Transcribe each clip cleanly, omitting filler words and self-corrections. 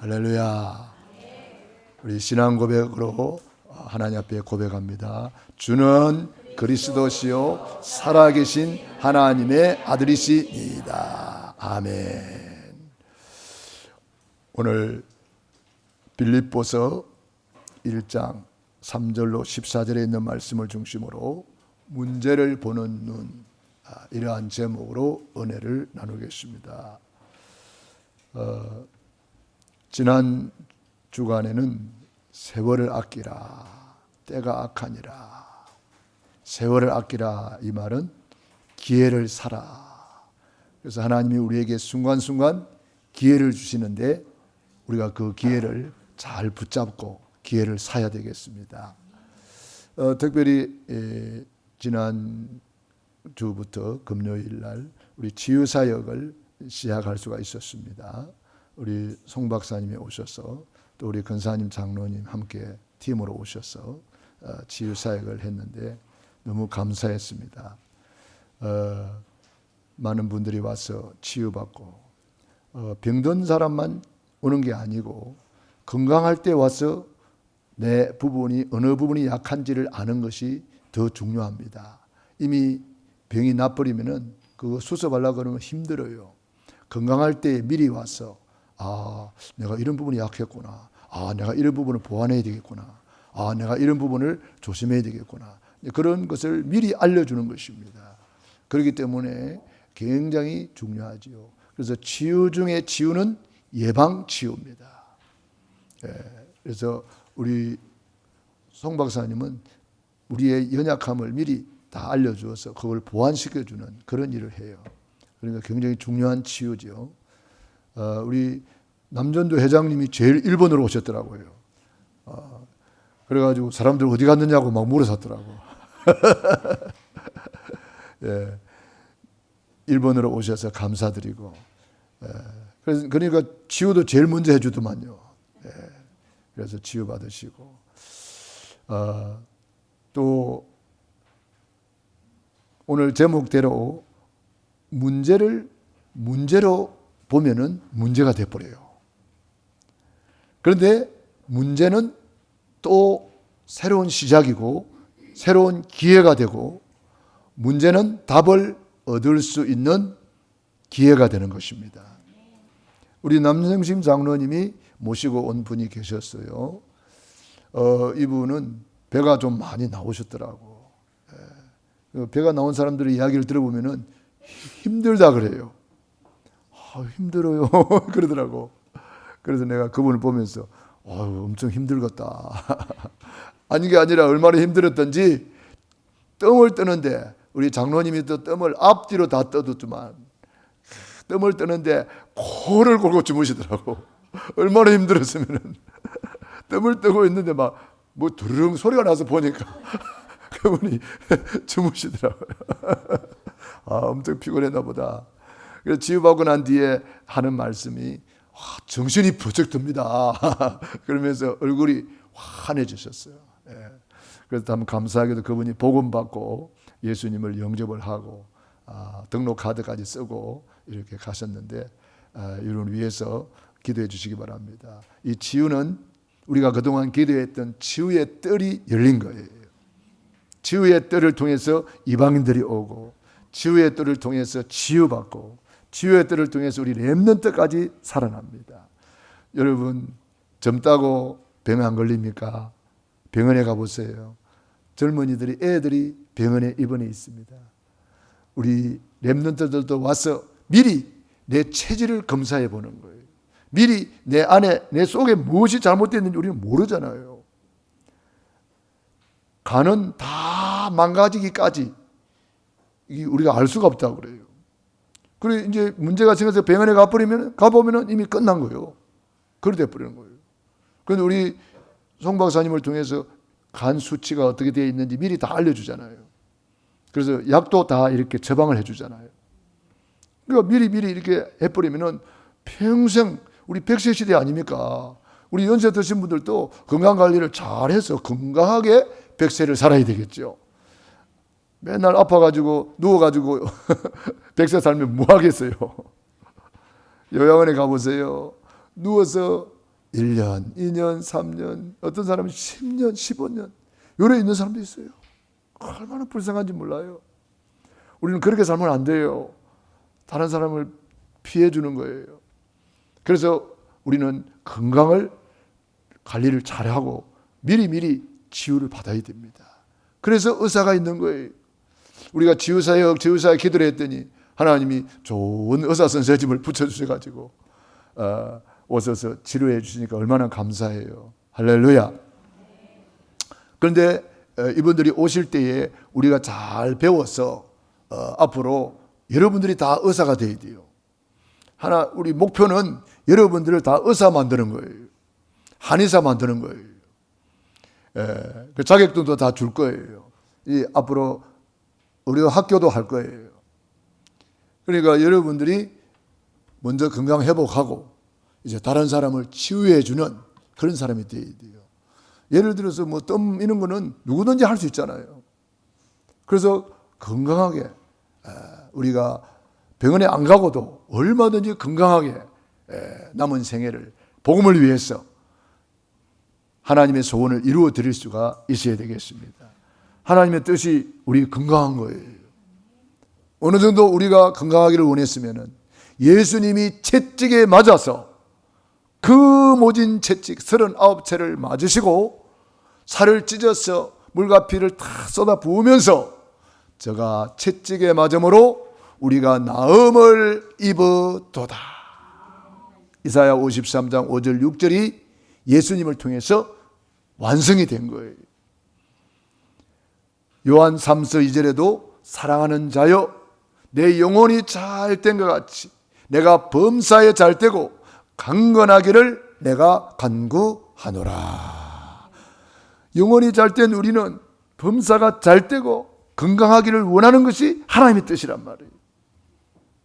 할렐루야. 우리 신앙 고백으로 하나님 앞에 고백합니다. 주는 그리스도시요 살아계신 하나님의 아들이시니이다. 아멘. 오늘 빌립보서 1장 3절로 14절에 있는 말씀을 중심으로 문제를 보는 눈, 이러한 제목으로 은혜를 나누겠습니다. 지난 주간에는 세월을 아끼라, 때가 악하니라. 세월을 아끼라, 이 말은 기회를 사라. 그래서 하나님이 우리에게 순간순간 기회를 주시는데 우리가 그 기회를 잘 붙잡고 기회를 사야 되겠습니다. 특별히 지난 주부터 금요일 날 우리 치유사역을 시작할 수가 있었습니다. 우리 송 박사님이 오셔서 또 우리 근사님 장로님 함께 팀으로 오셔서 치유사역을 했는데 너무 감사했습니다. 많은 분들이 와서 치유받고 병든 사람만 오는 게 아니고 건강할 때 와서 내 부분이 어느 부분이 약한지를 아는 것이 더 중요합니다. 이미 병이 나버리면은 그거 수습하려고 그러면 힘들어요. 건강할 때 미리 와서 내가 이런 부분이 약했구나. 내가 이런 부분을 보완해야 되겠구나. 내가 이런 부분을 조심해야 되겠구나. 그런 것을 미리 알려주는 것입니다. 그렇기 때문에 굉장히 중요하지요. 그래서 치유 중에 치유는 예방 치유입니다. 그래서 우리 송 박사님은 우리의 연약함을 미리 다 알려주어서 그걸 보완시켜주는 그런 일을 해요. 그러니까 굉장히 중요한 치유죠. 우리 남전도 회장님이 제일 일본으로 오셨더라고요. 그래가지고 사람들 어디 갔느냐고 막 물어섰더라고. 예, 일본으로 오셔서 감사드리고. 그러니까 치유도 제일 먼저 해주더만요. 그래서 치유 받으시고. 또 오늘 제목대로 문제로 보면은 문제가 돼버려요. 그런데 문제는 또 새로운 시작이고 새로운 기회가 되고 문제는 답을 얻을 수 있는 기회가 되는 것입니다. 우리 남성심 장로님이 모시고 온 분이 계셨어요. 이분은 배가 좀 많이 나오셨더라고. 배가 나온 사람들의 이야기를 들어보면은 힘들다 그래요. 힘들어요. 그러더라고. 그래서 내가 그분을 보면서 엄청 힘들겠다. 아니 게 아니라 얼마나 힘들었던지 뜸을 뜨는데 우리 장로님이 또 뜸을 앞뒤로 다 떠뒀지만 뜸을 뜨는데 코를 골고 주무시더라고. 얼마나 힘들었으면은 뜸을 뜨고 있는데 막 뭐 두르릉 소리가 나서 보니까 그분이 주무시더라고요. 엄청 피곤했나 보다. 그래서 치유받고 난 뒤에 하는 말씀이 정신이 부쩍 듭니다. 그러면서 얼굴이 환해지셨어요. 그래서 참 감사하게도 그분이 복음받고 예수님을 영접을 하고 등록 카드까지 쓰고 이렇게 가셨는데 이를 위해서 기도해 주시기 바랍니다. 이 치유는 우리가 그동안 기도했던 치유의 뜰이 열린 거예요. 치유의 뜰을 통해서 이방인들이 오고 치유의 뜰을 통해서 치유받고 치유의 뜰을 통해서 우리 렘넌트까지 살아납니다. 여러분 젊다고 병 안 걸립니까? 병원에 가보세요. 젊은이들이 애들이 병원에 입원해 있습니다. 우리 렘넌트들도 와서 미리 내 체질을 검사해 보는 거예요. 미리 내 안에 내 속에 무엇이 잘못됐는지 우리는 모르잖아요. 간은 다 망가지기까지 우리가 알 수가 없다고 그래요. 그리고 이제 문제가 생겨서 병원에 가보면 이미 끝난 거예요. 그렇게 돼버리는 거예요. 그런데 우리 송 박사님을 통해서 간 수치가 어떻게 되어 있는지 미리 다 알려주잖아요. 그래서 약도 다 이렇게 처방을 해주잖아요. 그러니까 미리 이렇게 해버리면 평생 우리 100세 시대 아닙니까? 우리 연세 드신 분들도 건강관리를 잘해서 건강하게 100세를 살아야 되겠죠. 맨날 아파가지고 누워가지고 100세 살면 뭐 하겠어요. 요양원에 가보세요. 누워서 1년, 2년, 3년, 어떤 사람은 10년, 15년 요래 있는 사람도 있어요. 얼마나 불쌍한지 몰라요. 우리는 그렇게 살면 안 돼요. 다른 사람을 피해 주는 거예요. 그래서 우리는 건강을 관리를 잘하고 미리미리 치유를 받아야 됩니다. 그래서 의사가 있는 거예요. 우리가 치유사역 기도를 했더니 하나님이 좋은 의사 선생님을 붙여주셔가지고 오셔서 치료해 주시니까 얼마나 감사해요. 할렐루야. 그런데 이분들이 오실 때에 우리가 잘 배워서 앞으로 여러분들이 다 의사가 돼야 돼요. 우리 목표는 여러분들을 다 의사 만드는 거예요. 한의사 만드는 거예요. 그 자격증도 다 줄 거예요. 앞으로 의료 학교도 할 거예요. 그러니까 여러분들이 먼저 건강 회복하고 이제 다른 사람을 치유해 주는 그런 사람이 되어야 돼요. 예를 들어서 뭐 뜸 이런 거는 누구든지 할 수 있잖아요. 그래서 건강하게 우리가 병원에 안 가고도 얼마든지 건강하게 남은 생애를 복음을 위해서 하나님의 소원을 이루어 드릴 수가 있어야 되겠습니다. 하나님의 뜻이 우리 건강한 거예요. 어느 정도 우리가 건강하기를 원했으면 예수님이 채찍에 맞아서 그 모진 채찍 39채를 맞으시고 살을 찢어서 물과 피를 다 쏟아 부으면서 저가 채찍에 맞음으로 우리가 나음을 입었도다. 이사야 53장 5절 6절이 예수님을 통해서 완성이 된 거예요. 요한 3서 2절에도 사랑하는 자여 내 영혼이 잘 된 것 같이 내가 범사에 잘 되고 강건하기를 내가 간구하노라. 영혼이 잘 된 우리는 범사가 잘 되고 건강하기를 원하는 것이 하나님의 뜻이란 말이에요.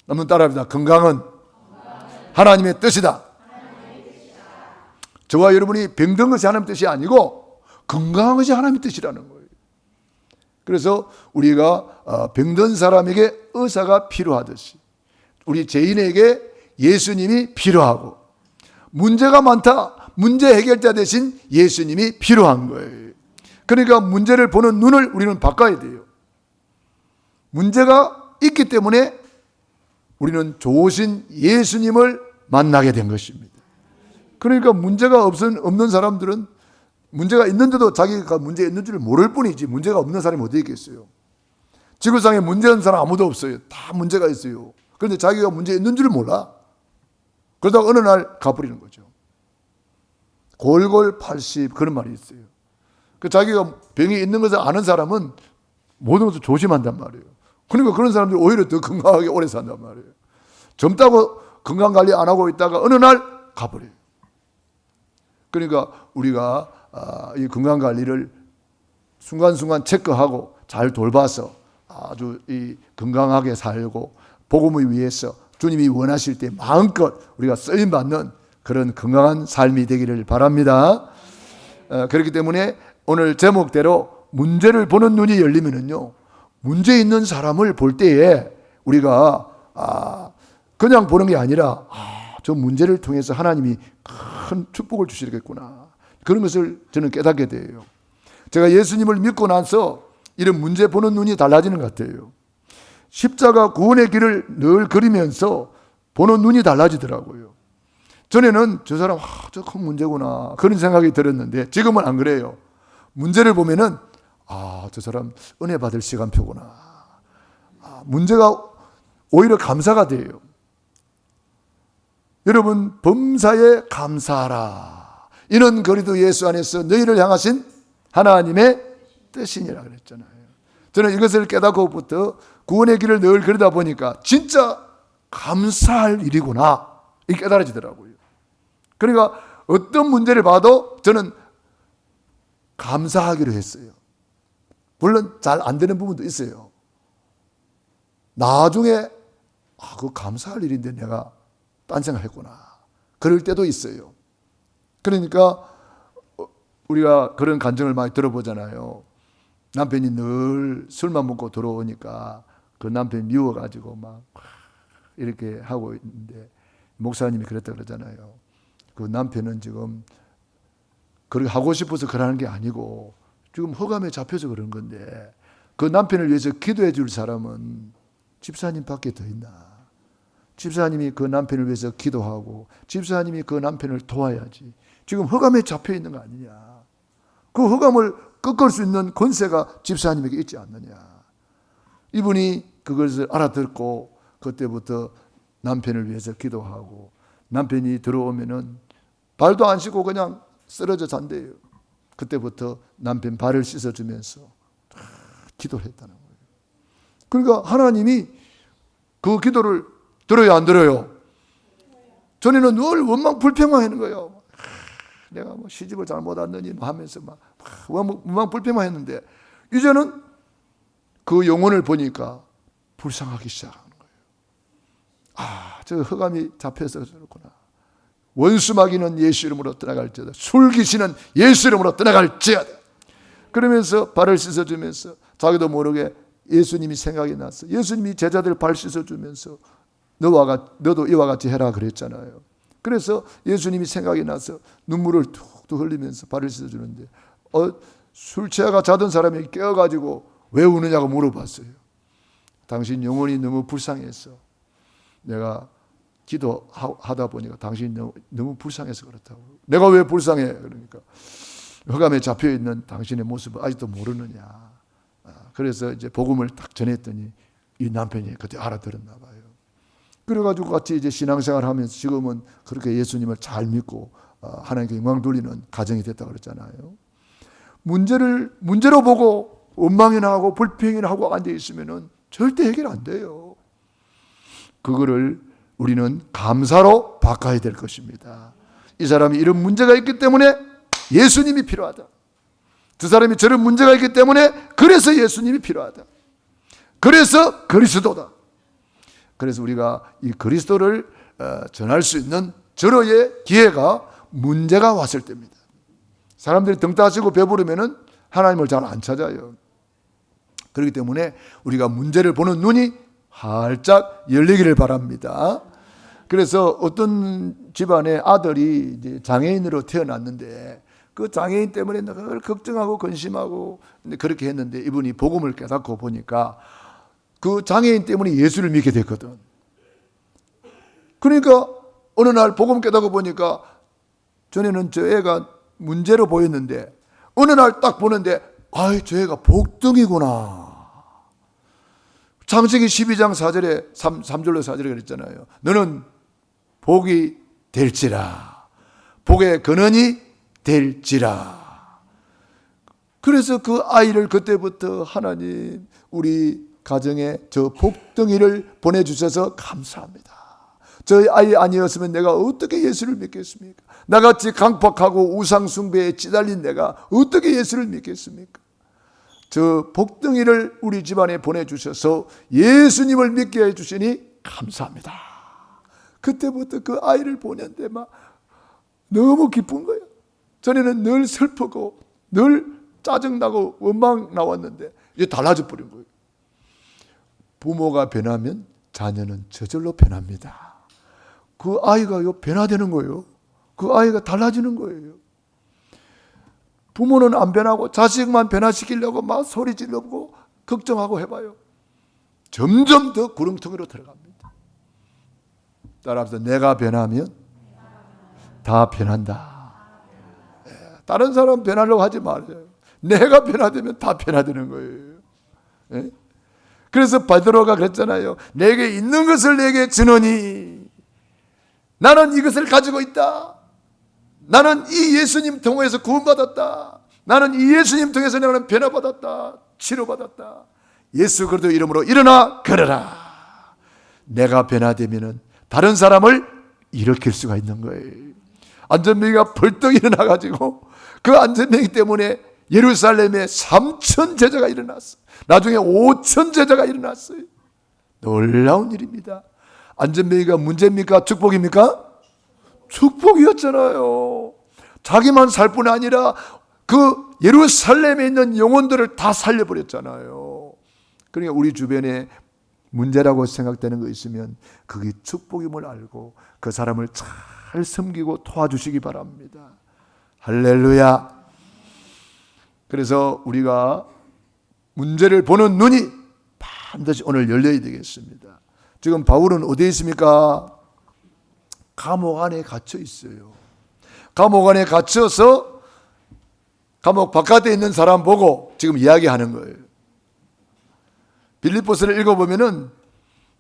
한번 따라합니다. 건강은 하나님의 뜻이다. 저와 여러분이 병든 것이 하나님의 뜻이 아니고 건강한 것이 하나님의 뜻이라는 거예요. 그래서 우리가 병든 사람에게 의사가 필요하듯이 우리 죄인에게 예수님이 필요하고 문제가 많다. 문제 해결자 대신 예수님이 필요한 거예요. 그러니까 문제를 보는 눈을 우리는 바꿔야 돼요. 문제가 있기 때문에 우리는 좋으신 예수님을 만나게 된 것입니다. 그러니까 문제가 없는 사람들은 문제가 있는데도 자기가 문제 있는 줄 모를 뿐이지 문제가 없는 사람이 어디 있겠어요. 지구상에 문제 없는 사람 아무도 없어요. 다 문제가 있어요. 그런데 자기가 문제 있는 줄 몰라. 그러다가 어느 날 가버리는 거죠. 골골 80 그런 말이 있어요. 그 자기가 병이 있는 것을 아는 사람은 모든 것을 조심한단 말이에요. 그러니까 그런 사람들이 오히려 더 건강하게 오래 산단 말이에요. 젊다고 건강관리 안 하고 있다가 어느 날 가버려요. 그러니까 우리가 이 건강관리를 순간순간 체크하고 잘 돌봐서 아주 이 건강하게 살고 복음을 위해서 주님이 원하실 때 마음껏 우리가 쓰임받는 그런 건강한 삶이 되기를 바랍니다. 그렇기 때문에 오늘 제목대로 문제를 보는 눈이 열리면은요, 문제 있는 사람을 볼 때에 우리가 그냥 보는 게 아니라 저 문제를 통해서 하나님이 큰 축복을 주시겠구나. 그런 것을 저는 깨닫게 돼요. 제가 예수님을 믿고 나서 이런 문제 보는 눈이 달라지는 것 같아요. 십자가 구원의 길을 늘 그리면서 보는 눈이 달라지더라고요. 전에는 저 사람 저 큰 문제구나 그런 생각이 들었는데 지금은 안 그래요. 문제를 보면은 저 사람 은혜 받을 시간표구나. 문제가 오히려 감사가 돼요. 여러분 범사에 감사하라. 이는 그리스도 예수 안에서 너희를 향하신 하나님의 뜻이니라 그랬잖아요. 저는 이것을 깨닫고부터 구원의 길을 늘 그러다 보니까 진짜 감사할 일이구나 이게 깨달아지더라고요. 그러니까 어떤 문제를 봐도 저는 감사하기로 했어요. 물론 잘 안 되는 부분도 있어요. 나중에 그거 감사할 일인데 내가 딴 생각했구나. 그럴 때도 있어요. 그러니까 우리가 그런 간증을 많이 들어보잖아요. 남편이 늘 술만 먹고 들어오니까 그 남편이 미워가지고 막 이렇게 하고 있는데 목사님이 그랬다 그러잖아요. 그 남편은 지금 그렇게 하고 싶어서 그러는 게 아니고 지금 흑암에 잡혀서 그런 건데 그 남편을 위해서 기도해 줄 사람은 집사님밖에 더 있나? 집사님이 그 남편을 위해서 기도하고 집사님이 그 남편을 도와야지. 지금 흑암에 잡혀 있는 거 아니냐? 그 흑암을 꺾을 수 있는 권세가 집사님에게 있지 않느냐? 이분이 그것을 알아듣고 그때부터 남편을 위해서 기도하고 남편이 들어오면은 발도 안 씻고 그냥 쓰러져 잔대요. 그때부터 남편 발을 씻어주면서 기도를 했다는 거예요. 그러니까 하나님이 그 기도를 들어요, 안 들어요? 전에는 늘 원망 불평만 하는 거예요. 내가 뭐 시집을 잘못 왔느니 하면서 막 원망 불평만 했는데 이제는 그 영혼을 보니까 불쌍하기 시작하는 거예요. 아, 저 흑암이 잡혀서 그렇구나. 원수마귀는 예수 이름으로 떠나갈지어다. 술귀신은 예수 이름으로 떠나갈지어다. 그러면서 발을 씻어주면서 자기도 모르게 예수님이 생각이 났어. 예수님이 제자들 발 씻어주면서 너도 이와 같이 해라 그랬잖아요. 그래서 예수님이 생각이 나서 눈물을 툭툭 흘리면서 발을 씻어주는데 술 취하가 자던 사람이 깨어가지고 왜 우느냐고 물어봤어요. 당신 영혼이 너무 불쌍해서 내가 기도하다 보니까 당신이 너무 불쌍해서 그렇다고. 내가 왜 불쌍해? 그러니까 흑암에 잡혀있는 당신의 모습을 아직도 모르느냐. 그래서 이제 복음을 딱 전했더니 이 남편이 그때 알아들었나 봐요. 그래가지고 같이 이제 신앙생활 하면서 지금은 그렇게 예수님을 잘 믿고 하나님께 영광 돌리는 가정이 됐다고 그랬잖아요. 문제로 보고 원망이나 하고 불평이나 하고 앉아 있으면은 절대 해결 안 돼요. 그거를 우리는 감사로 바꿔야 될 것입니다. 이 사람이 이런 문제가 있기 때문에 예수님이 필요하다. 두 사람이 저런 문제가 있기 때문에 그래서 예수님이 필요하다. 그래서 그리스도다. 그래서 우리가 이 그리스도를 전할 수 있는 절호의 기회가 문제가 왔을 때입니다. 사람들이 등 따시고 배부르면은 하나님을 잘 안 찾아요. 그렇기 때문에 우리가 문제를 보는 눈이 활짝 열리기를 바랍니다. 그래서 어떤 집안에 아들이 이제 장애인으로 태어났는데 그 장애인 때문에 늘 걱정하고 근심하고 그렇게 했는데 이분이 복음을 깨닫고 보니까 그 장애인 때문에 예수를 믿게 됐거든. 그러니까 어느 날 복음 깨닫고 보니까 전에는 저 애가 문제로 보였는데 어느 날 딱 보는데 아이 저 애가 복덩이구나. 창세기 12장 4절에 3절로 4절에 그랬잖아요. 너는 복이 될지라. 복의 근원이 될지라. 그래서 그 아이를 그때부터 하나님 우리 가정에 저 복덩이를 보내주셔서 감사합니다. 저 아이 아니었으면 내가 어떻게 예수를 믿겠습니까? 나같이 강팍하고 우상숭배에 찌달린 내가 어떻게 예수를 믿겠습니까? 저 복덩이를 우리 집안에 보내주셔서 예수님을 믿게 해주시니 감사합니다. 그때부터 그 아이를 보는데 막 너무 기쁜 거예요. 전에는 늘 슬프고 늘 짜증나고 원망 나왔는데 이제 달라져 버린 거예요. 부모가 변하면 자녀는 저절로 변합니다. 그 아이가요 변화되는 거예요. 그 아이가 달라지는 거예요. 부모는 안 변하고 자식만 변화시키려고 막 소리 지르고 걱정하고 해봐요. 점점 더 구렁텅이로 들어갑니다. 따라서 내가 변하면 다 변한다. 다른 사람 변하려고 하지 말아요. 내가 변화되면 다 변화되는 거예요. 그래서 베드로가 그랬잖아요. 내게 있는 것을 내게 주노니 나는 이것을 가지고 있다. 나는 이 예수님 통해서 구원받았다. 나는 이 예수님 통해서 나는 변화받았다. 치료받았다. 예수 그리스도 이름으로 일어나 걸어라. 내가 변화되면 다른 사람을 일으킬 수가 있는 거예요. 안전뱅이가 벌떡 일어나가지고 그 안전뱅이 때문에 예루살렘에 3,000 제자가 일어났어요. 나중에 5,000 제자가 일어났어요. 놀라운 일입니다. 안전뱅이가 문제입니까? 축복입니까? 축복이었잖아요. 자기만 살 뿐 아니라 그 예루살렘에 있는 영혼들을 다 살려버렸잖아요. 그러니까 우리 주변에 문제라고 생각되는 거 있으면 그게 축복임을 알고 그 사람을 잘 잘 섬기고 도와주시기 바랍니다. 할렐루야. 그래서 우리가 문제를 보는 눈이 반드시 오늘 열려야 되겠습니다. 지금 바울은 어디에 있습니까? 감옥 안에 갇혀 있어요. 감옥 안에 갇혀서 감옥 바깥에 있는 사람 보고 지금 이야기하는 거예요. 빌립보서를 읽어보면은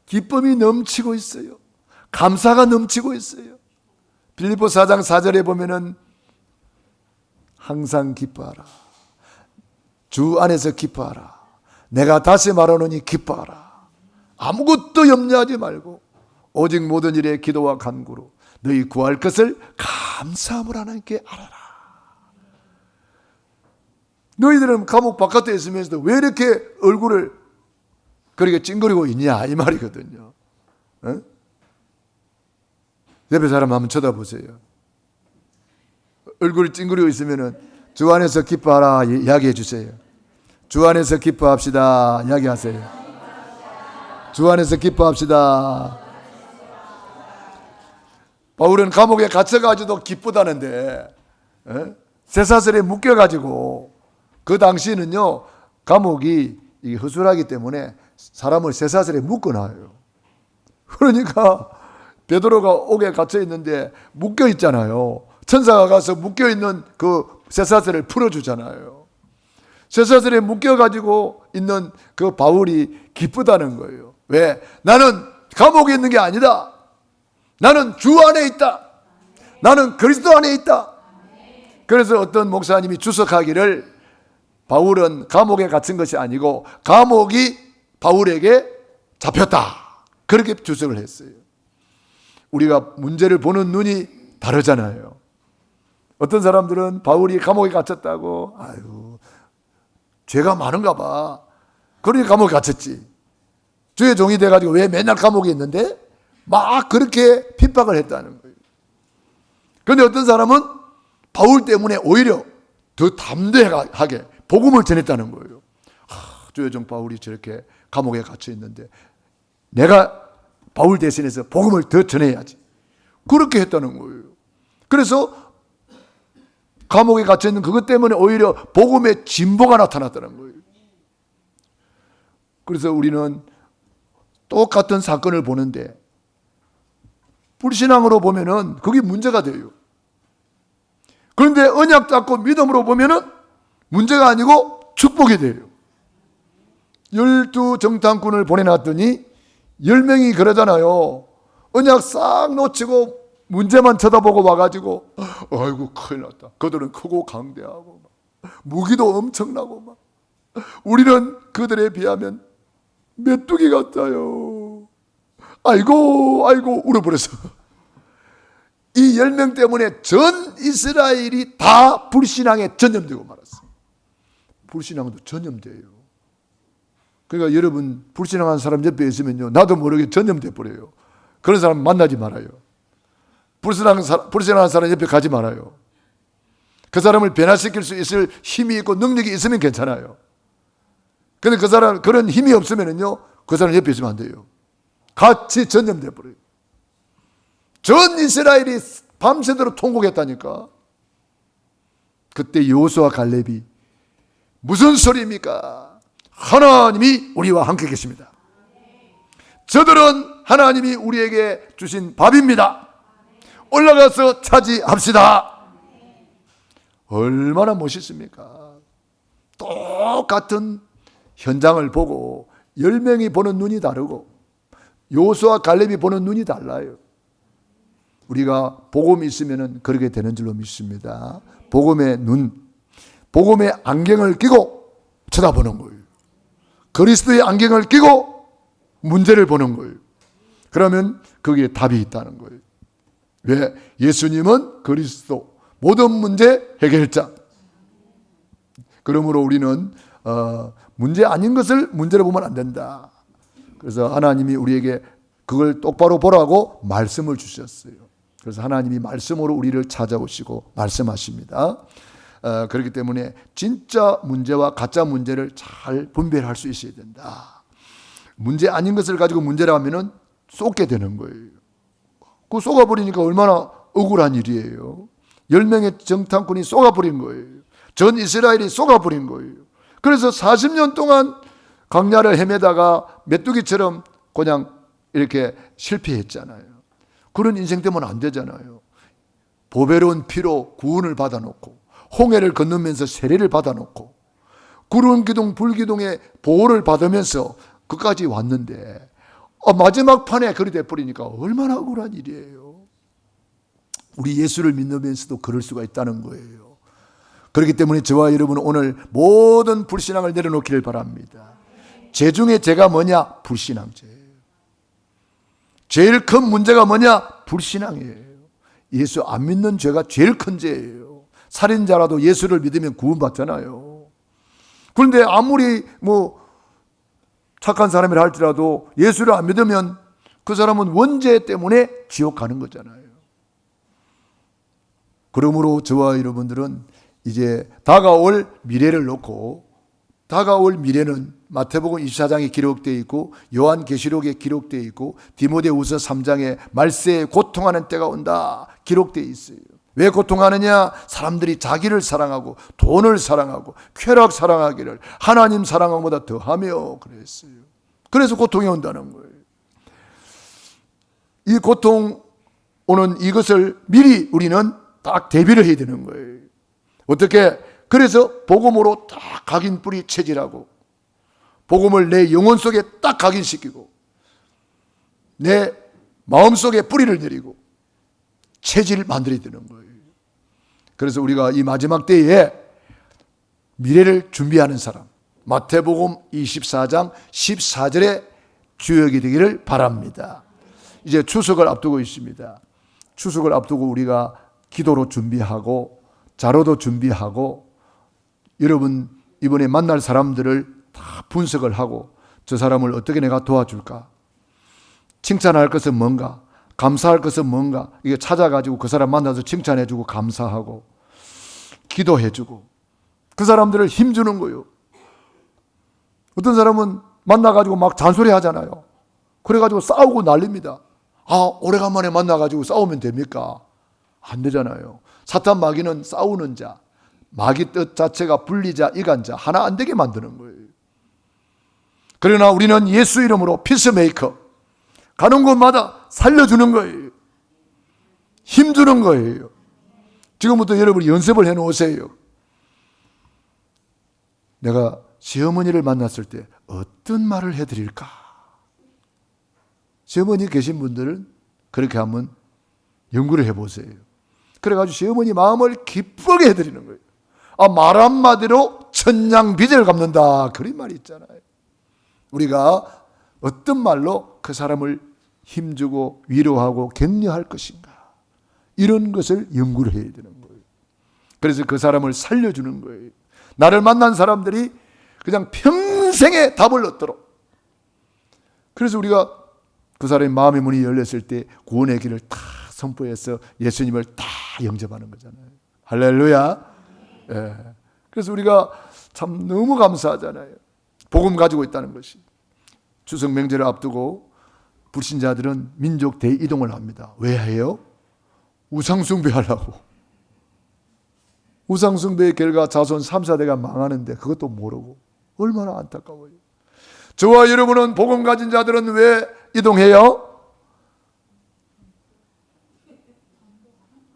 기쁨이 넘치고 있어요. 감사가 넘치고 있어요. 빌립보 4장 4절에 보면은 항상 기뻐하라. 주 안에서 기뻐하라. 내가 다시 말하노니 기뻐하라. 아무것도 염려하지 말고 오직 모든 일에 기도와 간구로 너희 구할 것을 감사함으로 하나님께 알아라. 너희들은 감옥 바깥에 있으면서도 왜 이렇게 얼굴을 그렇게 찡그리고 있냐 이 말이거든요. 어? 옆에 사람 한번 쳐다보세요. 얼굴이 찡그리고 있으면은 주 안에서 기뻐하라 이야기해 주세요. 주 안에서 기뻐합시다 이야기하세요. 주 안에서 기뻐합시다. 바울은 감옥에 갇혀가지고 기쁘다는데 쇠사슬에 묶여가지고 그 당시에는요 감옥이 허술하기 때문에 사람을 쇠사슬에 묶어놔요. 그러니까 베드로가 옥에 갇혀 있는데 묶여 있잖아요. 천사가 가서 묶여 있는 그 쇠사슬을 풀어주잖아요. 쇠사슬에 묶여가지고 있는 그 바울이 기쁘다는 거예요. 왜? 나는 감옥에 있는 게 아니다. 나는 주 안에 있다. 나는 그리스도 안에 있다. 그래서 어떤 목사님이 주석하기를 바울은 감옥에 갇힌 것이 아니고 감옥이 바울에게 잡혔다. 그렇게 주석을 했어요. 우리가 문제를 보는 눈이 다르잖아요. 어떤 사람들은 바울이 감옥에 갇혔다고 아유 죄가 많은가 봐. 그러니 감옥에 갇혔지. 주의 종이 돼가지고 왜 맨날 감옥에 있는데 막 그렇게 핍박을 했다는 거예요. 그런데 어떤 사람은 바울 때문에 오히려 더 담대하게 복음을 전했다는 거예요. 주의 종 바울이 저렇게 감옥에 갇혀 있는데 내가 바울 대신해서 복음을 더 전해야지. 그렇게 했다는 거예요. 그래서 감옥에 갇혀 있는 그것 때문에 오히려 복음의 진보가 나타났다는 거예요. 그래서 우리는 똑같은 사건을 보는데 불신앙으로 보면은 그게 문제가 돼요. 그런데 언약 잡고 믿음으로 보면은 문제가 아니고 축복이 돼요. 12 정탐꾼을 보내놨더니 10명이 그러잖아요. 언약 싹 놓치고 문제만 쳐다보고 와가지고 아이고 큰일 났다. 그들은 크고 강대하고 막, 무기도 엄청나고 막. 우리는 그들에 비하면 메뚜기 같아요. 아이고 울어버렸어. 이 10명 때문에 전 이스라엘이 다 불신앙에 전염되고 말았어요. 불신앙도 전염돼요. 그러니까 여러분 불신앙한 사람 옆에 있으면요 나도 모르게 전염돼 버려요. 그런 사람 만나지 말아요. 불신앙한 사람 옆에 가지 말아요. 그 사람을 변화시킬 수 있을 힘이 있고 능력이 있으면 괜찮아요. 근데 그 사람 그런 힘이 없으면요 그 사람 옆에 있으면 안 돼요. 같이 전염돼 버려요. 전 이스라엘이 밤새도록 통곡했다니까. 그때 여호수아 갈렙이 무슨 소리입니까? 하나님이 우리와 함께 계십니다. 저들은 하나님이 우리에게 주신 밥입니다. 올라가서 차지합시다. 얼마나 멋있습니까? 똑같은 현장을 보고 10명이 보는 눈이 다르고 여호수아 갈렙이 보는 눈이 달라요. 우리가 복음이 있으면 그렇게 되는 줄로 믿습니다. 복음의 눈, 복음의 안경을 끼고 쳐다보는 거예요. 그리스도의 안경을 끼고 문제를 보는 거예요. 그러면 거기에 답이 있다는 거예요. 왜? 예수님은 그리스도, 모든 문제 해결자. 그러므로 우리는 문제 아닌 것을 문제로 보면 안 된다. 그래서 하나님이 우리에게 그걸 똑바로 보라고 말씀을 주셨어요. 그래서 하나님이 말씀으로 우리를 찾아오시고 말씀하십니다. 그렇기 때문에 진짜 문제와 가짜 문제를 잘 분별할 수 있어야 된다. 문제 아닌 것을 가지고 문제라 하면은 쏟게 되는 거예요. 그 쏟아버리니까 얼마나 억울한 일이에요. 10명의 정탐꾼이 쏘아버린 거예요. 전 이스라엘이 쏘아버린 거예요. 그래서 40년 동안 광야를 헤매다가 메뚜기처럼 그냥 이렇게 실패했잖아요. 그런 인생 되면 안 되잖아요. 보배로운 피로 구원을 받아놓고 홍해를 건너면서 세례를 받아놓고 구름 기둥 불기둥의 보호를 받으면서 끝까지 왔는데 마지막 판에 그리 돼버리니까 얼마나 억울한 일이에요. 우리 예수를 믿으면서도 그럴 수가 있다는 거예요. 그렇기 때문에 저와 여러분은 오늘 모든 불신앙을 내려놓기를 바랍니다. 죄 중에 죄가 뭐냐? 불신앙죄예요. 제일 큰 문제가 뭐냐? 불신앙이에요. 예수 안 믿는 죄가 제일 큰 죄예요. 살인자라도 예수를 믿으면 구원받잖아요. 그런데 아무리 착한 사람이라 할지라도 예수를 안 믿으면 그 사람은 원죄 때문에 지옥 가는 거잖아요. 그러므로 저와 여러분들은 이제 다가올 미래를 놓고, 다가올 미래는 마태복음 24장에 기록되어 있고 요한계시록에 기록되어 있고 디모데후서 3장에 말세에 고통하는 때가 온다 기록되어 있어요. 왜 고통하느냐? 사람들이 자기를 사랑하고 돈을 사랑하고 쾌락 사랑하기를 하나님 사랑한 것보다 더하며 그랬어요. 그래서 고통이 온다는 거예요. 이 고통 오는 이것을 미리 우리는 딱 대비를 해야 되는 거예요. 어떻게? 그래서 복음으로 딱 각인뿌리 체질하고 복음을 내 영혼 속에 딱 각인시키고 내 마음속에 뿌리를 내리고 체질을 만들어야 되는 거예요. 그래서 우리가 이 마지막 때에 미래를 준비하는 사람, 마태복음 24장 14절의 주역이 되기를 바랍니다. 이제 추석을 앞두고 있습니다. 추석을 앞두고 우리가 기도로 준비하고 자료도 준비하고 여러분 이번에 만날 사람들을 다 분석을 하고 저 사람을 어떻게 내가 도와줄까? 칭찬할 것은 뭔가? 감사할 것은 뭔가? 이게 찾아가지고 그 사람 만나서 칭찬해주고 감사하고 기도해주고 그 사람들을 힘주는 거예요. 어떤 사람은 만나가지고 막 잔소리 하잖아요. 그래가지고 싸우고 난립니다. 오래간만에 만나가지고 싸우면 됩니까? 안 되잖아요. 사탄 마귀는 싸우는 자, 마귀 뜻 자체가 분리자, 이간자, 하나 안 되게 만드는 거예요. 그러나 우리는 예수 이름으로 피스메이커, 가는 곳마다 살려주는 거예요. 힘주는 거예요. 지금부터 여러분이 연습을 해놓으세요. 내가 시어머니를 만났을 때 어떤 말을 해드릴까? 시어머니 계신 분들은 그렇게 한번 연구를 해보세요. 그래가지고 시어머니 마음을 기쁘게 해드리는 거예요. 말 한마디로 천냥빚을 갚는다. 그런 말이 있잖아요. 우리가 어떤 말로 그 사람을 힘주고 위로하고 격려할 것인가, 이런 것을 연구를 해야 되는 거예요. 그래서 그 사람을 살려주는 거예요. 나를 만난 사람들이 그냥 평생에 답을 얻도록. 그래서 우리가 그 사람의 마음의 문이 열렸을 때 구원의 길을 다 선포해서 예수님을 다 영접하는 거잖아요. 할렐루야. 예. 그래서 우리가 참 너무 감사하잖아요. 복음 가지고 있다는 것이. 추석 명절을 앞두고 불신자들은 민족 대이동을 합니다. 왜 해요? 우상숭배하려고. 우상숭배의 결과 자손 3, 4대가 망하는데 그것도 모르고 얼마나 안타까워요. 저와 여러분은 복음 가진 자들은 왜 이동해요?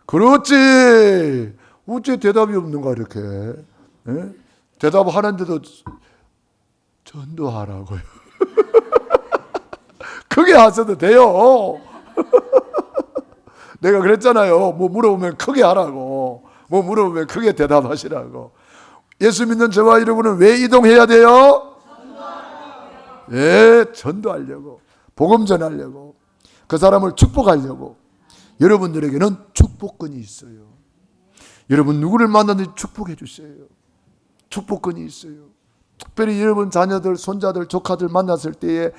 그렇지. 어째 대답이 없는가 이렇게. 예? 대답하는데도 전도하라고요. 크게 하셔도 돼요. 내가 그랬잖아요. 뭐 물어보면 크게 하라고. 뭐 물어보면 크게 대답하시라고. 예수 믿는 저와 여러분은 왜 이동해야 돼요? 전도하려고. 예, 전도하려고. 복음 전하려고. 그 사람을 축복하려고. 여러분들에게는 축복권이 있어요. 여러분 누구를 만나든지 축복해 주세요. 축복권이 있어요. 특별히 여러분 자녀들, 손자들, 조카들 만났을 때에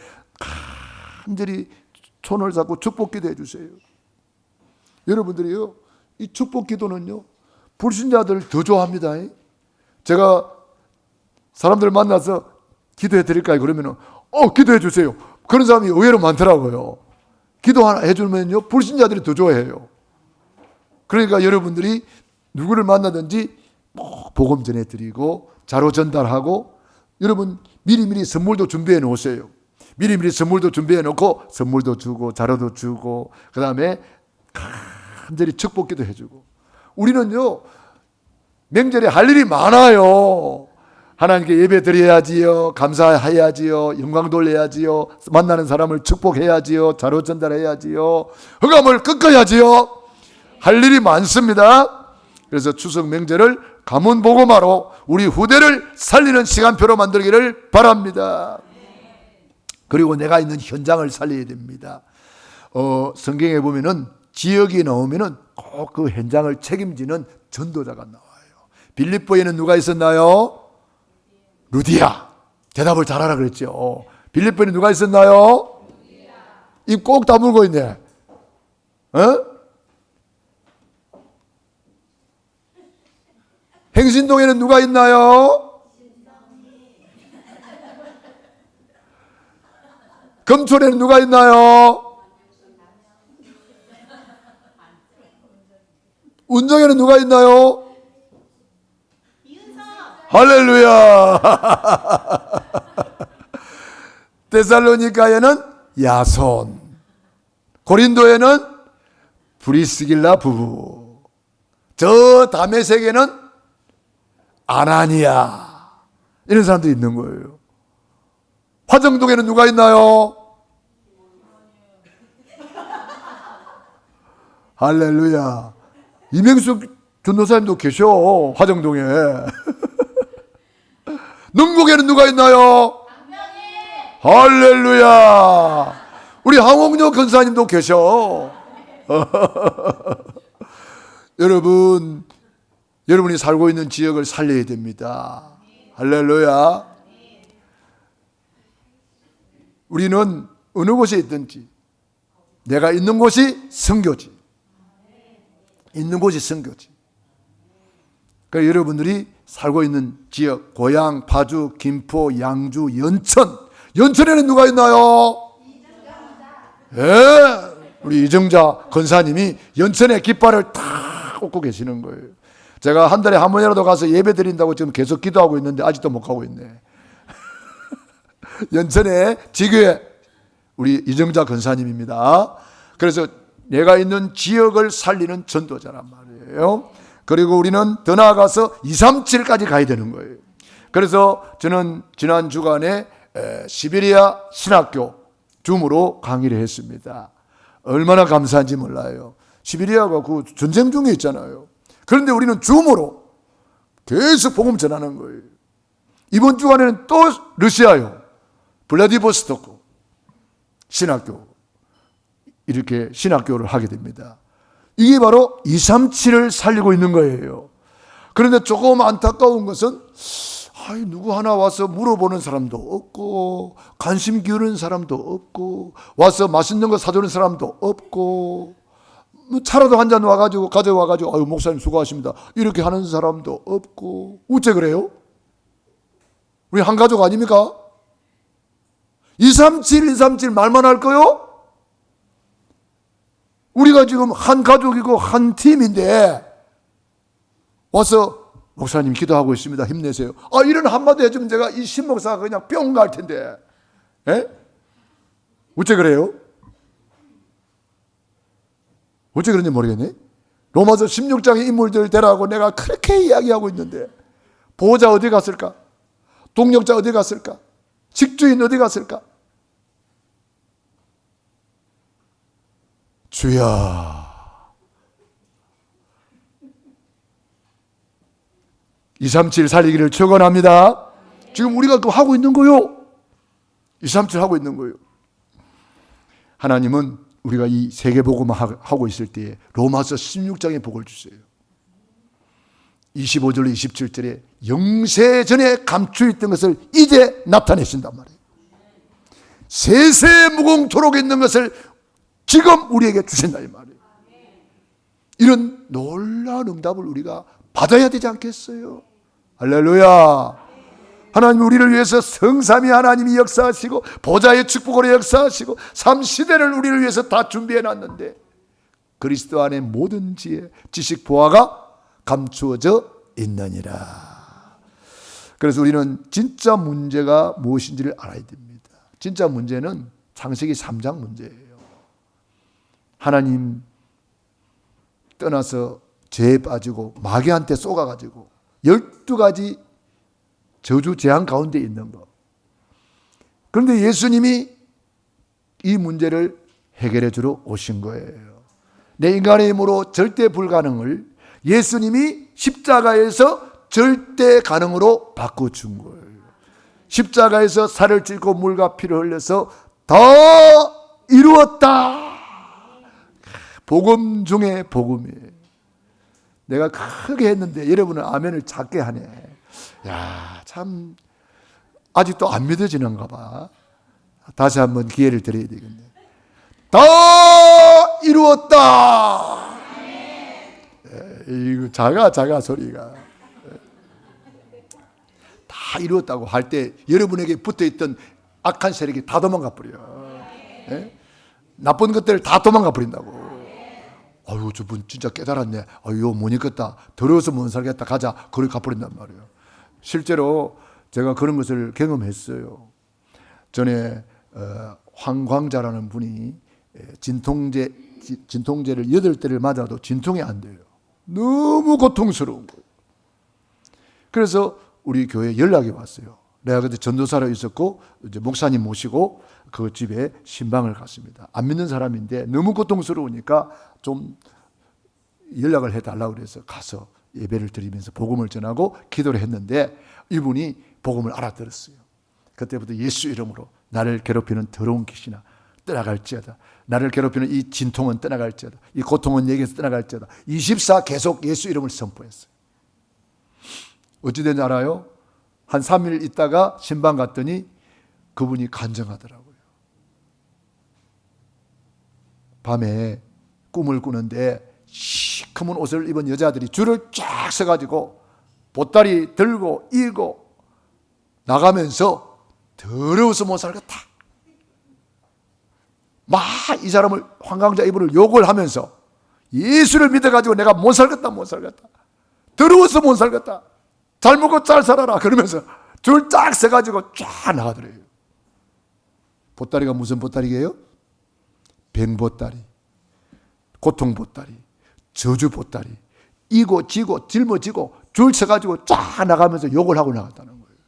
간절히 손을 잡고 축복기도 해주세요. 여러분들이요, 이 축복기도는요 불신자들 더 좋아합니다. 제가 사람들 만나서 기도해 드릴까요? 그러면은 기도해 주세요. 그런 사람이 의외로 많더라고요. 기도 하나 해주면요 불신자들이 더 좋아해요. 그러니까 여러분들이 누구를 만나든지 복음 전해드리고 자료 전달하고, 여러분 미리미리 선물도 준비해 놓으세요. 미리미리 선물도 준비해 놓고 선물도 주고 자료도 주고, 그 다음에 간절히 축복기도 해주고. 우리는요 명절에 할 일이 많아요. 하나님께 예배 드려야지요, 감사해야지요, 영광 돌려야지요, 만나는 사람을 축복해야지요, 자료 전달해야지요, 흑암을 꺾어야지요. 할 일이 많습니다. 그래서 추석 명절을 가문 복음화로 우리 후대를 살리는 시간표로 만들기를 바랍니다. 그리고 내가 있는 현장을 살려야 됩니다. 성경에 보면은 지역이 나오면은 꼭 그 현장을 책임지는 전도자가 나와요. 빌립보에는 누가 있었나요? 루디아. 대답을 잘하라 그랬죠. 빌립보에는 누가 있었나요? 입 꼭 다물고 있네. 행신동에는 누가 있나요? 금촌에는 누가 있나요? 운정에는 누가 있나요? 할렐루야. 데살로니가에는 야손, 고린도에는 브리스길라 부부, 저 다메섹에는 아나니아, 이런 사람들이 있는 거예요. 화정동에는 누가 있나요? 할렐루야. 이명숙 전도사님도 계셔, 화정동에. 능곡에는 누가 있나요? 할렐루야. 우리 항옥녀 권사님도 계셔. 여러분이 살고 있는 지역을 살려야 됩니다. 할렐루야. 우리는 어느 곳에 있든지 내가 있는 곳이 선교지. 있는 곳이 선교지. 그러니까 여러분들이 살고 있는 지역, 고향, 파주, 김포, 양주, 연천. 연천에는 누가 있나요? 예, 우리 이정자 권사님이 연천의 깃발을 탁 꽂고 계시는 거예요. 제가 한 달에 한 번이라도 가서 예배 드린다고 지금 계속 기도하고 있는데 아직도 못 가고 있네. 연천의 지교회 우리 이정자 권사님입니다. 그래서 내가 있는 지역을 살리는 전도자란 말이에요. 그리고 우리는 더 나아가서 237까지 가야 되는 거예요. 그래서 저는 지난 주간에 시베리아 신학교 줌으로 강의를 했습니다. 얼마나 감사한지 몰라요. 시베리아가 그 전쟁 중에 있잖아요. 그런데 우리는 줌으로 계속 복음 전하는 거예요. 이번 주간에는 또 러시아요. 블라디보스토크 신학교, 이렇게 신학교를 하게 됩니다. 이게 바로 237을 살리고 있는 거예요. 그런데 조금 안타까운 것은 누구 하나 와서 물어보는 사람도 없고, 관심 기울이는 사람도 없고, 와서 맛있는 거 사주는 사람도 없고, 차라도 한 잔 와가지고 가져와가지고 아유 목사님 수고하십니다 이렇게 하는 사람도 없고. 어째 그래요? 우리 한 가족 아닙니까? 237 말만 할 거요? 우리가 지금 한 가족이고 한 팀인데 와서 목사님 기도하고 있습니다 힘내세요. 이런 한마디 해주면 제가 이 신목사가 그냥 뿅 갈 텐데. 에? 어째 그래요? 어째 그런지 모르겠네. 로마서 16장의 인물들 대라고 내가 그렇게 이야기하고 있는데 보호자 어디 갔을까? 동력자 어디 갔을까? 직주인 어디 갔을까? 주야, 237 살리기를 축원합니다. 지금 우리가 그거 하고 있는 거요. 237 하고 있는 거요. 하나님은 우리가 이 세계복음을 하고 있을 때에 로마서 16장의 복을 주세요. 25절 27절에 영세 전에 감추있던 것을 이제 나타내신단 말이에요. 세세 무궁토록 있는 것을 지금 우리에게 주신다 이 말이에요. 이런 놀라운 응답을 우리가 받아야 되지 않겠어요? 할렐루야. 하나님 우리를 위해서 성삼위 하나님이 역사하시고 보좌의 축복으로 역사하시고 3시대를 우리를 위해서 다 준비해 놨는데 그리스도 안에 모든 지혜, 지식, 보화가 감추어져 있느니라. 그래서 우리는 진짜 문제가 무엇인지를 알아야 됩니다. 진짜 문제는 창세기 3장 문제예요. 하나님 떠나서 죄에 빠지고 마귀한테 쏘가가지고 12가지 저주 재앙 가운데 있는 것. 그런데 예수님이 이 문제를 해결해 주러 오신 거예요. 내 인간의 힘으로 절대 불가능을 예수님이 십자가에서 절대 가능으로 바꿔준 거예요. 십자가에서 살을 찢고 물과 피를 흘려서 다 이루었다. 복음 중에 복음이에요. 내가 크게 했는데 여러분은 아멘을 작게 하네. 야, 참 아직도 안 믿어지는가 봐. 다시 한번 기회를 드려야 되겠네. 다 이루었다. 이거 작아 소리가. 다 이루었다고 할 때 여러분에게 붙어있던 악한 세력이 다 도망가 버려. 나쁜 것들 다 도망가 버린다고. 아유, 저분 진짜 깨달았네. 아유, 못 읽겠다. 더러워서 못 살겠다. 가자. 거기 가버린단 말이에요. 실제로 제가 그런 것을 경험했어요. 전에 황광자라는 분이 진통제를 8대를 맞아도 진통이 안 돼요. 너무 고통스러운 거예요. 그래서 우리 교회에 연락이 왔어요. 내가 그때 전도사로 있었고 이제 목사님 모시고 그 집에 신방을 갔습니다. 안 믿는 사람인데 너무 고통스러우니까 좀 연락을 해달라고 그래서 가서 예배를 드리면서 복음을 전하고 기도를 했는데 이분이 복음을 알아들었어요. 그때부터 예수 이름으로 나를 괴롭히는 더러운 귀신아 떠나갈지어다. 나를 괴롭히는 이 진통은 떠나갈지어다. 이 고통은 내게서 떠나갈지어다. 24 계속 예수 이름을 선포했어요. 어찌 된지 알아요? 한 3일 있다가 신방 갔더니 그분이 간증하더라고요. 밤에 꿈을 꾸는데 시커먼 옷을 입은 여자들이 줄을 쫙 서가지고 보따리 들고 이고 나가면서 더러워서 못 살겠다. 막 이 사람을 황강자 이분을 욕을 하면서 예수를 믿어가지고 내가 못 살겠다. 더러워서 못 살겠다. 잘 먹고 잘 살아라. 그러면서 줄 쫙 서가지고 쫙 나가더래요. 보따리가 무슨 보따리게요? 병보따리, 고통보따리, 저주보따리, 이고 지고 짊어지고 줄 서가지고 쫙 나가면서 욕을 하고 나갔다는 거예요.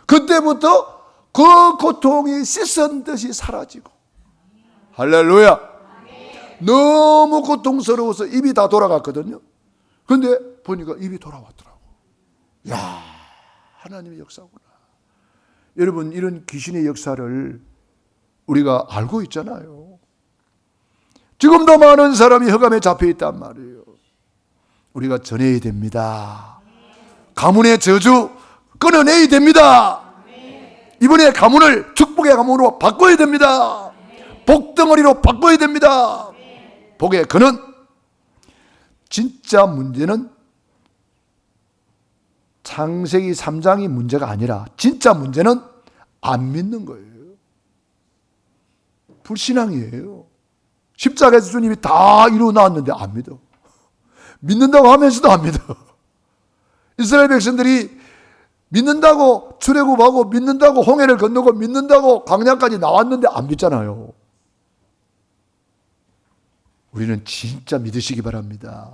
그때부터 그 고통이 씻은 듯이 사라지고, 할렐루야. 너무 고통스러워서 입이 다 돌아갔거든요. 근데 보니까 입이 돌아왔더라고. 야, 하나님의 역사구나. 여러분, 이런 귀신의 역사를 우리가 알고 있잖아요. 지금도 많은 사람이 흑암에 잡혀 있단 말이에요. 우리가 전해야 됩니다. 가문의 저주 끊어내야 됩니다. 이번에 가문을 축복의 가문으로 바꿔야 됩니다. 복덩어리로 바꿔야 됩니다. 복의 근원. 진짜 문제는 창세기 3장이 문제가 아니라 진짜 문제는 안 믿는 거예요. 불신앙이에요. 십자가에서 주님이 다 이루어 나왔는데 안 믿어. 믿는다고 하면서도 안 믿어. 이스라엘 백성들이 믿는다고 출애굽하고 믿는다고 홍해를 건너고 믿는다고 광야까지 나왔는데 안 믿잖아요. 우리는 진짜 믿으시기 바랍니다.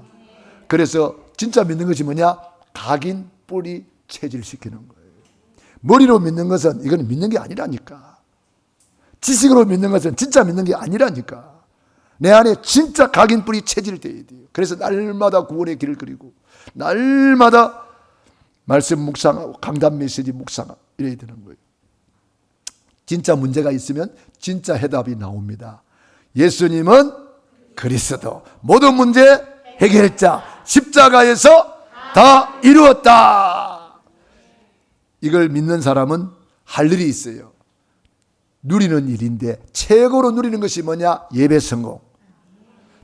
그래서 진짜 믿는 것이 뭐냐? 각인 뿌리 체질시키는 거예요. 머리로 믿는 것은 이건 믿는 게 아니라니까. 지식으로 믿는 것은 진짜 믿는 게 아니라니까. 내 안에 진짜 각인 뿌리 체질돼야 돼요. 그래서 날마다 구원의 길을 그리고 날마다 말씀 묵상하고 강단 메시지 묵상하고 이래야 되는 거예요. 진짜 문제가 있으면 진짜 해답이 나옵니다. 예수님은 그리스도, 모든 문제 해결자, 십자가에서 다 이루었다. 이걸 믿는 사람은 할 일이 있어요. 누리는 일인데 최고로 누리는 것이 뭐냐? 예배 성공.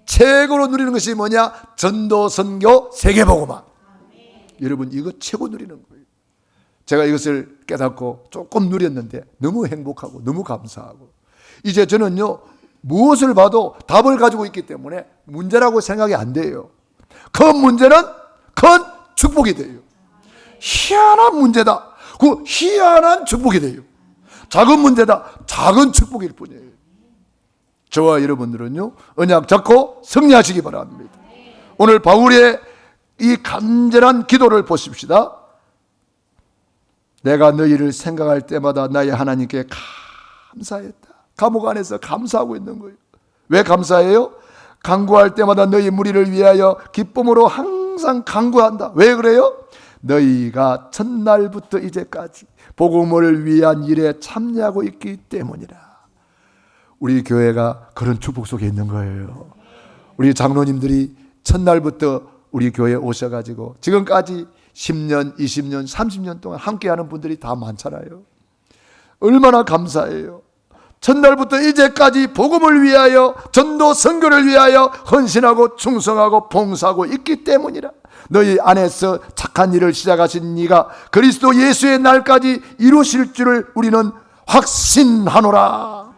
최고로 누리는 것이 뭐냐? 전도 선교 세계복음화. 여러분, 이거 최고 누리는 거예요. 제가 이것을 깨닫고 조금 누렸는데 너무 행복하고 너무 감사하고, 이제 저는요 무엇을 봐도 답을 가지고 있기 때문에 문제라고 생각이 안 돼요. 그 문제는 큰 축복이 돼요. 희한한 문제다. 그 희한한 축복이 돼요. 작은 문제다. 작은 축복일 뿐이에요. 저와 여러분들은요, 언약 잡고 승리하시기 바랍니다. 오늘 바울의 이 간절한 기도를 보십시다. 내가 너희를 생각할 때마다 나의 하나님께 감사했다. 감옥 안에서 감사하고 있는 거예요. 왜 감사해요? 간구할 때마다 너희 무리를 위하여 기쁨으로 항상 간구한다. 왜 그래요? 너희가 첫날부터 이제까지 복음을 위한 일에 참여하고 있기 때문이라. 우리 교회가 그런 축복 속에 있는 거예요. 우리 장로님들이 첫날부터 우리 교회에 오셔가지고 지금까지 10년, 20년, 30년 동안 함께하는 분들이 다 많잖아요. 얼마나 감사해요. 첫날부터 이제까지 복음을 위하여, 전도 선교를 위하여 헌신하고 충성하고 봉사하고 있기 때문이라. 너희 안에서 착한 일을 시작하신 이가 그리스도 예수의 날까지 이루실 줄을 우리는 확신하노라.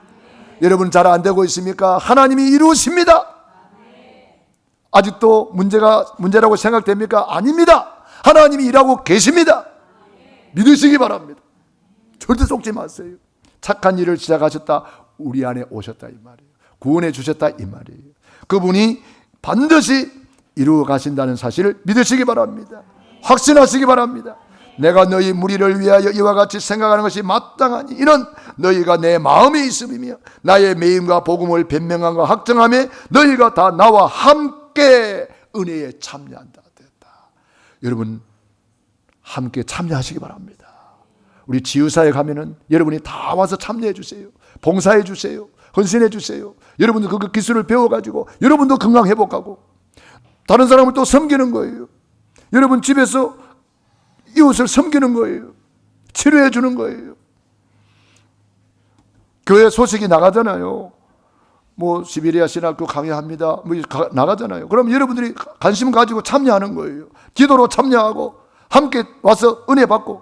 여러분 잘 안 되고 있습니까? 하나님이 이루십니다. 아직도 문제라고 생각됩니까? 아닙니다. 하나님이 일하고 계십니다. 믿으시기 바랍니다. 절대 속지 마세요. 착한 일을 시작하셨다. 우리 안에 오셨다 이 말이에요. 구원해 주셨다 이 말이에요. 그분이 반드시 이루어 가신다는 사실을 믿으시기 바랍니다. 확신하시기 바랍니다. 내가 너희 무리를 위하여 이와 같이 생각하는 것이 마땅하니 이는 너희가 내 마음에 있음이며 나의 매임과 복음을 변명함과 확정함에 너희가 다 나와 함께 은혜에 참여한다. 여러분 함께 참여하시기 바랍니다. 우리 지유사에 가면은 여러분이 다 와서 참여해 주세요. 봉사해 주세요. 헌신해 주세요. 여러분도 그 기술을 배워가지고 여러분도 건강 회복하고 다른 사람을 또 섬기는 거예요. 여러분 집에서 이웃을 섬기는 거예요. 치료해 주는 거예요. 교회 소식이 나가잖아요. 뭐 시베리아 신학교 강의합니다. 뭐 나가잖아요. 그럼 여러분들이 관심 가지고 참여하는 거예요. 기도로 참여하고 함께 와서 은혜 받고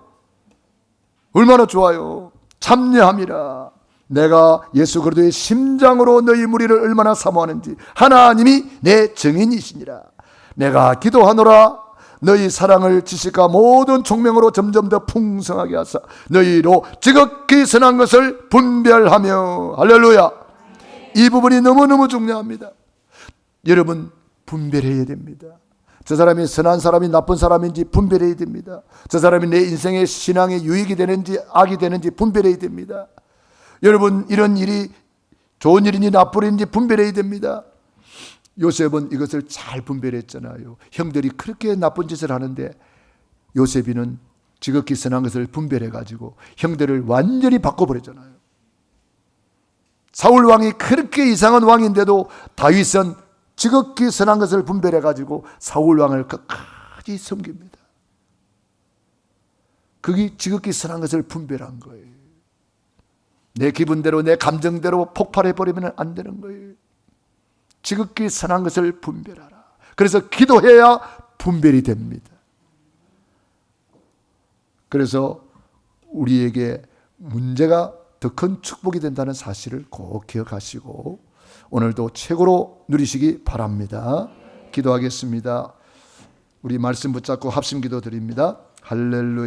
얼마나 좋아요. 참여함이라. 내가 예수 그리스도의 심장으로 너희 무리를 얼마나 사모하는지 하나님이 내 증인이시니라. 내가 기도하노라. 너희 사랑을 지식과 모든 총명으로 점점 더 풍성하게 하사 너희로 지극히 선한 것을 분별하며. 할렐루야. 이 부분이 너무너무 중요합니다. 여러분 분별해야 됩니다. 저 사람이 선한 사람이 나쁜 사람인지 분별해야 됩니다. 저 사람이 내 인생의 신앙에 유익이 되는지 악이 되는지 분별해야 됩니다. 여러분 이런 일이 좋은 일인지 나쁜 일인지 분별해야 됩니다. 요셉은 이것을 잘 분별했잖아요. 형들이 그렇게 나쁜 짓을 하는데 요셉이는 지극히 선한 것을 분별해가지고 형들을 완전히 바꿔버렸잖아요. 사울 왕이 그렇게 이상한 왕인데도 다윗은 지극히 선한 것을 분별해가지고 사울 왕을 끝까지 섬깁니다. 그게 지극히 선한 것을 분별한 거예요. 내 기분대로 내 감정대로 폭발해버리면 안 되는 거예요. 지극히 선한 것을 분별하라. 그래서 기도해야 분별이 됩니다. 그래서 우리에게 문제가 더 큰 축복이 된다는 사실을 꼭 기억하시고 오늘도 최고로 누리시기 바랍니다. 기도하겠습니다. 우리 말씀 붙잡고 합심기도 드립니다. 할렐루야.